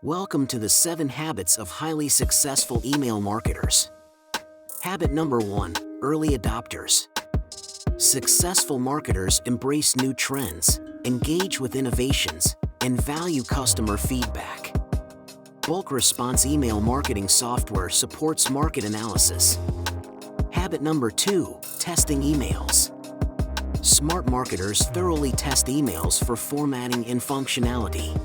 Welcome to the 7 Habits of Highly Successful Email Marketers. Habit number 1, early adopters. Successful marketers embrace new trends, engage with innovations, and value customer feedback. Bulkresponse email marketing software supports market analysis. Habit number 2, testing emails. Smart marketers thoroughly test emails for formatting and functionality.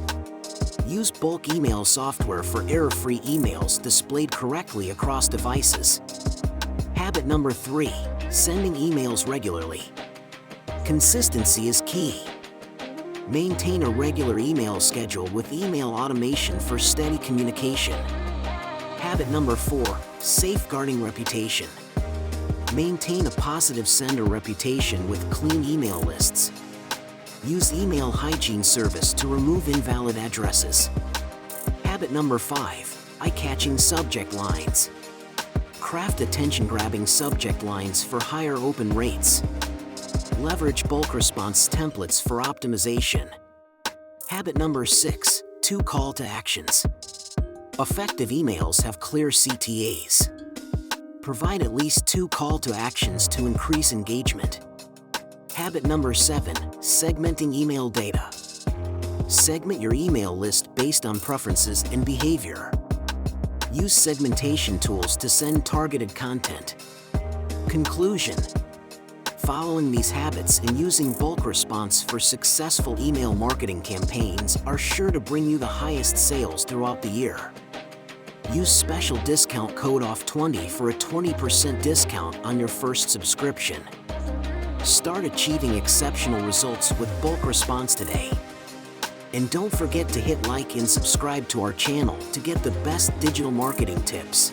Use bulk email software for error-free emails displayed correctly across devices. Habit number 3, sending emails regularly. Consistency is key. Maintain a regular email schedule with email automation for steady communication. Habit number 4, safeguarding reputation. Maintain a positive sender reputation with clean email lists. Use email hygiene service to remove invalid addresses. Habit number 5, eye-catching subject lines. Craft attention-grabbing subject lines for higher open rates. Leverage Bulkresponse templates for optimization. Habit number 6, 2 call to actions. Effective emails have clear CTAs. Provide at least 2 call to actions to increase engagement. Habit number 7, segmenting email data. Segment your email list based on preferences and behavior. Use segmentation tools to send targeted content. Conclusion: following these habits and using Bulkresponse for successful email marketing campaigns are sure to bring you the highest sales throughout the year. Use special discount code OFF20 for a 20% discount on your first subscription. Start achieving exceptional results with Bulkresponse today. And don't forget to hit like and subscribe to our channel to get the best digital marketing tips.